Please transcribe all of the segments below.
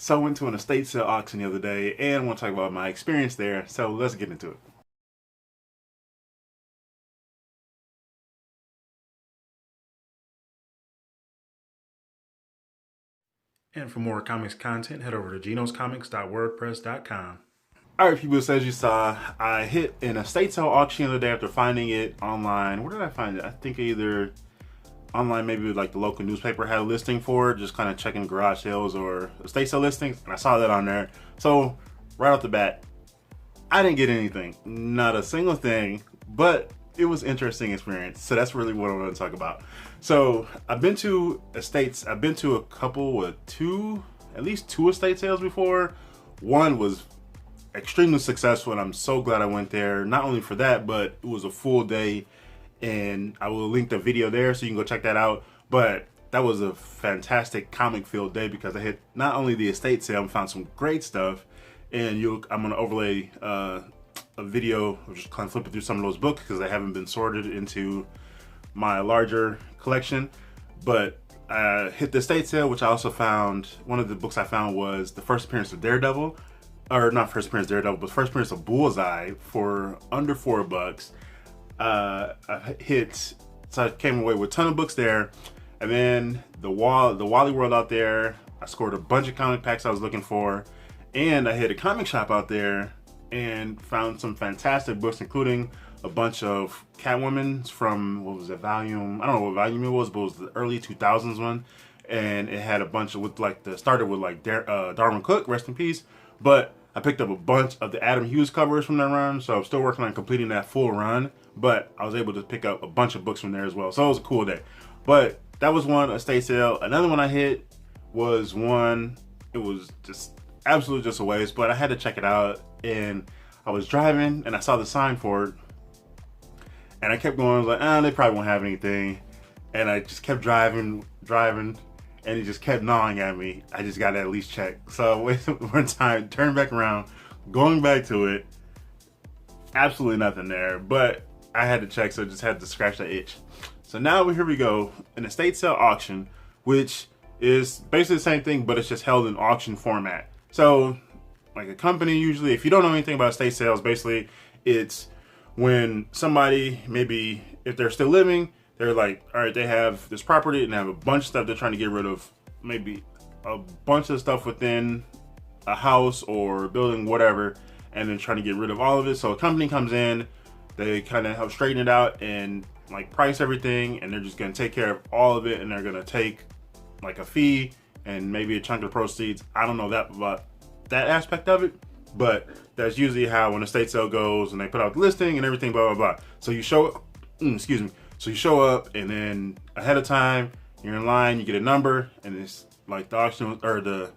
So I went to an estate sale auction the other day and I want to talk about my experience there. So let's get into it. And for more comics content, head over to genoscomics.wordpress.com. All right, people, so as you saw, I hit an estate sale auction the other day after finding it online. Where did I find it? I think either online, maybe like the local newspaper had a listing for it, just kind of checking garage sales or estate sale listings, and I saw that on there. So right off the bat, I didn't get anything, not a single thing, but it was interesting experience. So that's really what I want to talk about. So I've been to estates. I've been to a couple with at least two estate sales before. One was extremely successful, and I'm so glad I went there. Not only for that, but it was a full day, and I will link the video there so you can go check that out. But that was a fantastic comic filled day because I hit not only the estate sale and found some great stuff, and I'm gonna overlay a video of just kind of flipping through some of those books because they haven't been sorted into my larger collection. But I hit the estate sale, which I also found. One of the books I found was the first appearance of Daredevil, or not first appearance of Daredevil, but first appearance of Bullseye for under $4. I hit, so I came away with a ton of books there, and then the Wally World out there. I scored a bunch of comic packs I was looking for, and I hit a comic shop out there and found some fantastic books, including a bunch of Catwoman's from, what was it, volume, I don't know what volume it was, but it was the early 2000s one, and it had a bunch of, started with like Darwin Cook, rest in peace, but I picked up a bunch of the Adam Hughes covers from that run, so I'm still working on completing that full run, but I was able to pick up a bunch of books from there as well, so it was a cool day. But that was one estate sale. Another one I hit was one, it was just absolutely just a waste, but I had to check it out, and I was driving and I saw the sign for it, and I kept going like, they probably won't have anything, and I just kept driving, and it just kept gnawing at me. I just got to at least check. So I waited one time, turned back around, going back to it, absolutely nothing there, but I had to check, so I just had to scratch that itch. So now here we go, an estate sale auction, which is basically the same thing, but it's just held in auction format. So like a company, usually, if you don't know anything about estate sales, basically it's when somebody, maybe if they're still living, they're like, all right, they have this property and they have a bunch of stuff they're trying to get rid of, maybe a bunch of stuff within a house or a building, whatever, and then trying to get rid of all of it. So a company comes in, they kind of help straighten it out and like price everything, and they're just going to take care of all of it, and they're going to take like a fee and maybe a chunk of the proceeds. I don't know that about that aspect of it, but that's usually how an estate sale goes, and they put out the listing and everything, blah, blah, blah. So you show up, excuse me. So you show up, and then ahead of time, you're in line, you get a number, and it's like the auction or the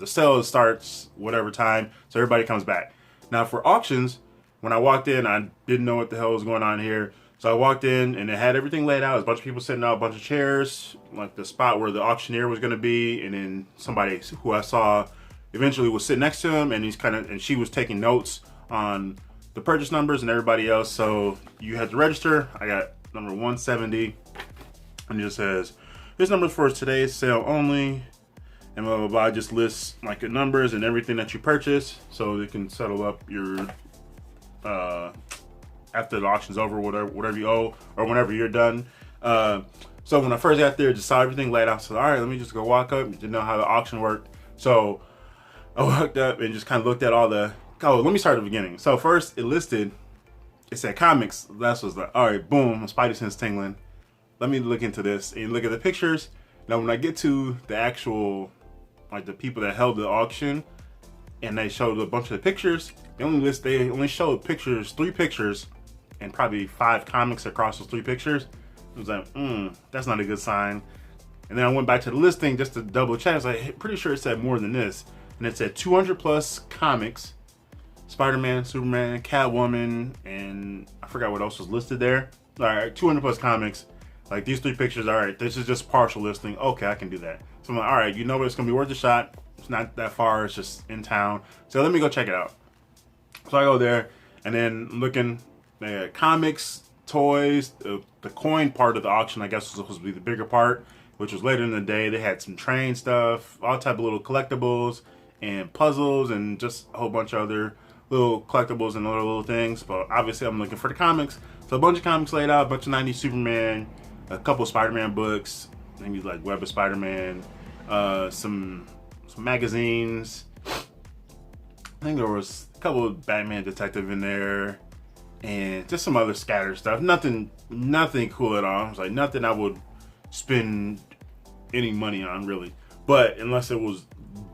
sale starts whatever time, so everybody comes back. Now for auctions, when I walked in, I didn't know what the hell was going on here. So I walked in, and it had everything laid out. There was a bunch of people sitting out, a bunch of chairs, like the spot where the auctioneer was going to be, and then somebody who I saw eventually was sitting next to him, and she was taking notes on the purchase numbers and everybody else. So you had to register. I got number 170, and it just says, this number is for today's sale only, and blah, blah, blah. It just lists like the numbers and everything that you purchase, so they can settle up your, after the auction's over, whatever you owe, or whenever you're done. So when I first got there, just saw everything laid out. So all right, let me just go walk up. Didn't know how the auction worked. So I walked up and just kind of looked at all the, let me start at the beginning. So first it said comics. That was like, all right, boom, my spidey sense tingling. Let me look into this and look at the pictures. Now when I get to the actual, like the people that held the auction, and they showed a bunch of the pictures, they only showed pictures, 3 pictures, and probably 5 comics across those 3 pictures. It was like, that's not a good sign. And then I went back to the listing just to double check. I was like, pretty sure it said more than this. And it said 200 plus comics, Spider-Man, Superman, Catwoman, and I forgot what else was listed there. All right, 200 plus comics. Like these 3 pictures, all right, this is just partial listing. Okay, I can do that. So I'm like, all right, you know what, it's gonna be worth a shot. It's not that far, it's just in town. So let me go check it out. So I go there, and then looking, they had comics, toys, the coin part of the auction, I guess, was supposed to be the bigger part. which was later in the day. They had some train stuff, all type of little collectibles and puzzles, and just a whole bunch of other little collectibles and other little things. But obviously, I'm looking for the comics. So a bunch of comics laid out, a bunch of 90s Superman, a couple Spider-Man books, maybe like Web of Spider-Man, some magazines. I think there was a couple of Batman Detective in there, and just some other scattered stuff. Nothing cool at all. It was like nothing I would spend any money on really, but unless it was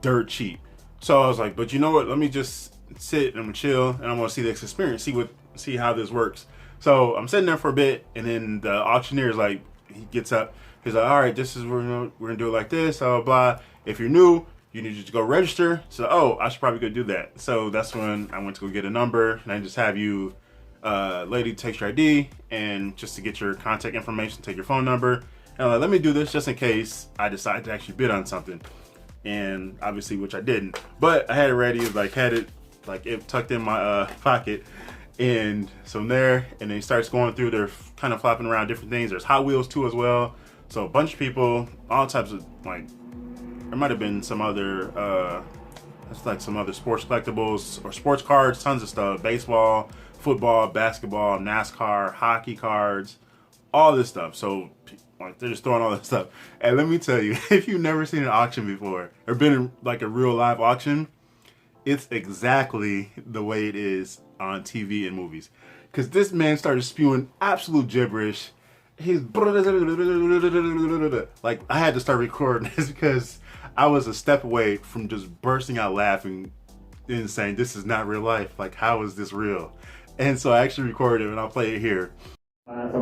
dirt cheap. So I was like, but you know what? Let me just sit and chill, and I want to see this experience, see how this works. So I'm sitting there for a bit, and then the auctioneer is like, he gets up. He's like, all right, this is we're gonna do it like this, blah blah blah. If you're new, you need to go register. So, oh, I should probably go do that. So that's when I went to go get a number, and I just have you, lady, take your ID, and just to get your contact information, take your phone number. And I'm like, let me do this just in case I decide to actually bid on something. And obviously, which I didn't, but I had it ready, had it tucked in my pocket. And so I'm there, and then he starts going through, they're kind of flopping around different things. There's Hot Wheels too as well. So a bunch of people, all types of, like, there might have been some other, that's like some other sports collectibles or sports cards, tons of stuff. Baseball, football, basketball, NASCAR, hockey cards, all this stuff. So like they're just throwing all this stuff. And let me tell you, if you've never seen an auction before or been in like a real live auction, it's exactly the way it is on TV and movies. Because this man started spewing absolute gibberish. He's like, I had to start recording this because I was a step away from just bursting out laughing and saying, this is not real life. Like, how is this real? And so I actually recorded it, and I'll play it here. On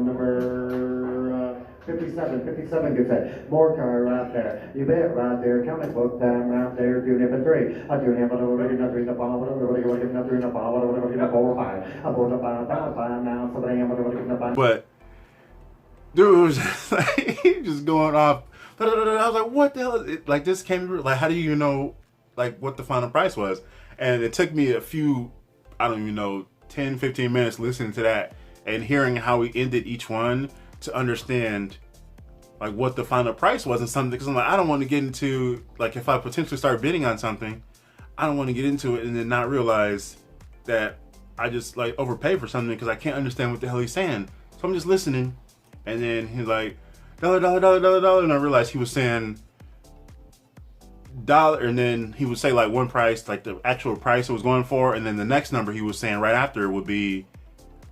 number 57 gets it. More car right there. You bet right there. Comic book time right there. Doing it for 3. I'm doing it for the ball. But dude was just like, just going off. I was like, what the hell is it? Like, this came, like, how do you know, like, what the final price was? And it took me a few, I don't even know, 10, 15 minutes listening to that and hearing how we ended each one to understand, like, what the final price was and something. Because I'm like, I don't want to get into, like, if I potentially start bidding on something, I don't want to get into it and then not realize that I just, like, overpay for something because I can't understand what the hell he's saying. So I'm just listening. And then he's like, dollar, dollar, dollar, dollar, dollar. And I realized he was saying dollar. And then he would say like one price, like the actual price it was going for. And then the next number he was saying right after would be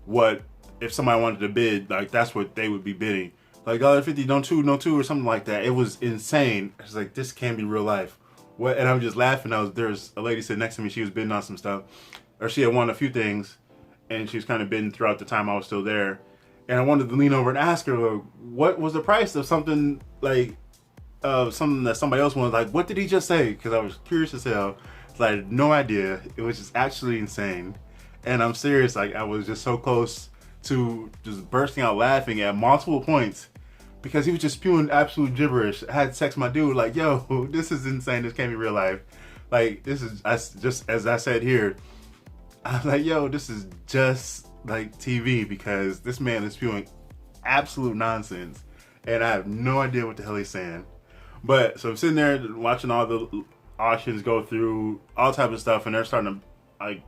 what, if somebody wanted to bid, like that's what they would be bidding. Like $1.50, no two, or something like that. It was insane. I was like, this can't be real life. What? And I'm just laughing. There's a lady sitting next to me. She was bidding on some stuff. Or she had won a few things. And she was kind of bidding throughout the time I was still there. And I wanted to lean over and ask her, like, what was the price of something like something that somebody else wanted? Like, what did he just say? Because I was curious as hell. So I had no idea. It was just actually insane. And I'm serious. Like, I was just so close to just bursting out laughing at multiple points because he was just spewing absolute gibberish. I had to text my dude like, yo, this is insane. This can't be real life. Like, this is just as I said here. I'm like, yo, this is just like TV because this man is spewing absolute nonsense and I have no idea what the hell he's saying. But so I'm sitting there watching all the auctions go through all type of stuff, and they're starting to like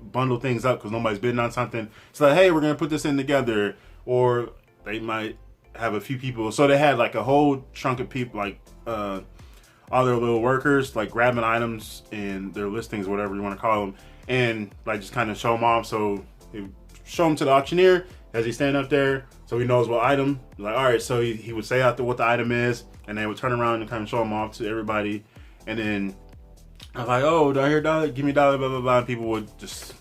bundle things up because nobody's bidding on something. It's like, hey, we're gonna put this in together, or they might have a few people. So they had like a whole chunk of people, like all their little workers, like grabbing items and their listings, whatever you want to call them, and like just kind of show them off. So they show them to the auctioneer as he's standing up there, so he knows what item. Like, all right, so he would say out what the item is, and they would turn around and kind of show them off to everybody. And then I was like, oh, do I hear dollar? Give me a dollar, blah blah blah. And people would just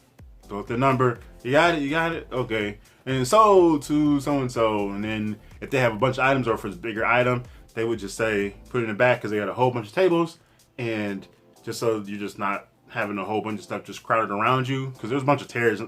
throw up their number. You got it, okay. And sold to so and so. And then if they have a bunch of items, or if it's a bigger item, they would just say put it in the back because they got a whole bunch of tables, and just so you're just not having a whole bunch of stuff just crowded around you, because there's a bunch of chairs,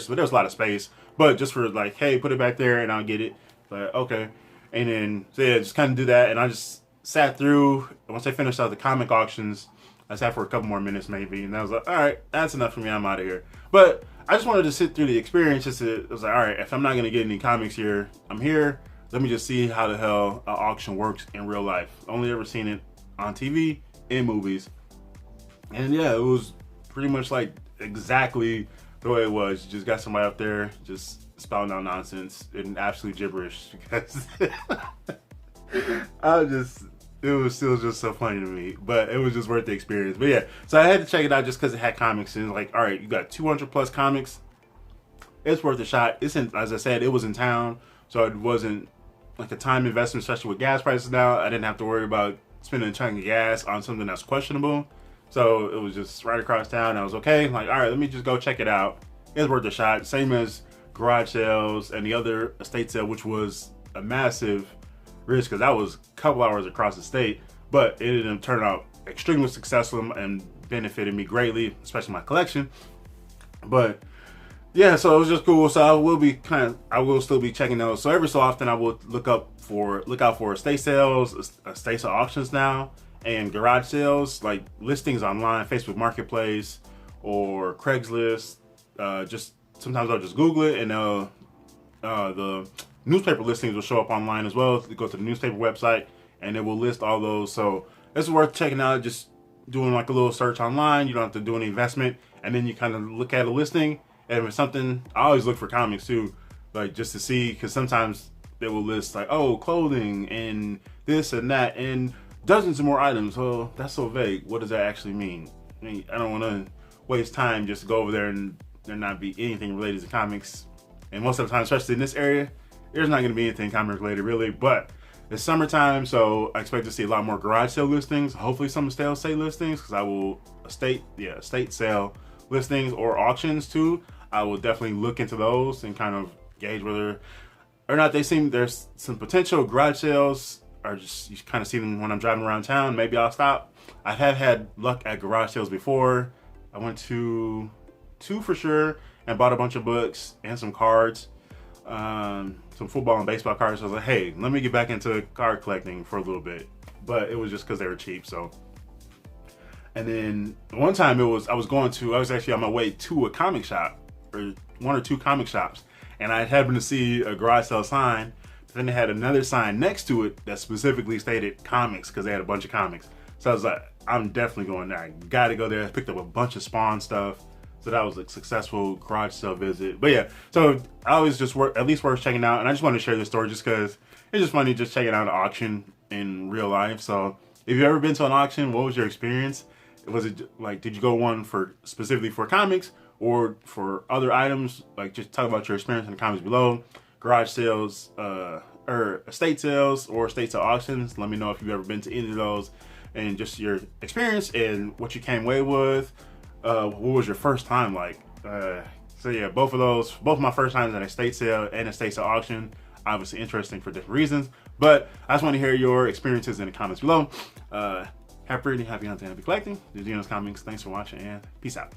but there's a lot of space. But just for like, hey, put it back there and I'll get it. Like, okay. And then so yeah, just kind of do that. And I just sat through. Once I finished out the comic auctions, I sat for a couple more minutes maybe, and I was like, all right, that's enough for me. I'm out of here. But I just wanted to sit through the experience. It was like, all right, if I'm not gonna get any comics here, I'm here. Let me just see how the hell an auction works in real life. Only ever seen it on TV, in movies, and yeah, it was pretty much like exactly the way it was. You just got somebody up there just spouting out nonsense and absolute gibberish because it was still just so funny to me, but it was just worth the experience. But yeah, so I had to check it out just because it had comics, and like, all right, you got 200 plus comics. It's worth a shot. It's in, as I said, it was in town, so it wasn't like a time investment, especially with gas prices now. I didn't have to worry about spending a chunk of gas on something that's questionable. So it was just right across town. I was okay. Like, all right, let me just go check it out. It's worth a shot. Same as garage sales and the other estate sale, which was a massive risk because that was a couple hours across the state, but it ended up turning out extremely successful and benefited me greatly, especially my collection. But yeah, so it was just cool. So I will still be checking those. So every so often I will look out for estate sales, estate sale auctions now, and garage sales, like listings online, Facebook Marketplace or Craigslist. Just sometimes I'll just Google it, and the newspaper listings will show up online as well. You go to the newspaper website, and it will list all those. So it's worth checking out. Just doing like a little search online. You don't have to do any investment, and then you kind of look at a listing. And if it's something, I always look for comics too, like just to see, because sometimes they will list like, oh, clothing and this and that and dozens of more items. Well, that's so vague. What does that actually mean? I mean, I don't want to waste time just to go over there and there not be anything related to comics. And most of the time, especially in this area, there's not going to be anything comic related really. But it's summertime, so I expect to see a lot more garage sale listings. Hopefully some estate sale listings, because I will estate sale listings or auctions too. I will definitely look into those and kind of gauge whether or not they seem there's some potential. Garage sales are just, you kind of see them when I'm driving around town. Maybe I'll stop. I have had luck at garage sales before. I went to 2 for sure and bought a bunch of books and some cards, some football and baseball cards. So I was like, hey, let me get back into card collecting for a little bit. But it was just because they were cheap. So, and then one time I was actually on my way to a comic shop, or 1 or 2 comic shops, and I happened to see a garage sale sign, but then they had another sign next to it that specifically stated comics, because they had a bunch of comics. So I was like, I'm definitely going there. I gotta go there. I picked up a bunch of Spawn stuff. So that was a successful garage sale visit. But yeah, so I always just at least worth checking out. And I just wanted to share this story just because it's just funny just checking out an auction in real life. So if you've ever been to an auction, what was your experience? Was it like, did you go one specifically for comics or for other items? Like, just talk about your experience in the comments below. Garage sales, or estate sales or estate sale auctions. Let me know if you've ever been to any of those and just your experience and what you came away with. What was your first time like? So yeah, both of my first times at estate sale and estate sale auction, obviously interesting for different reasons, but I just want to hear your experiences in the comments below. Happy reading, happy hunting, happy collecting. This is Geno's Comics. Thanks for watching and peace out.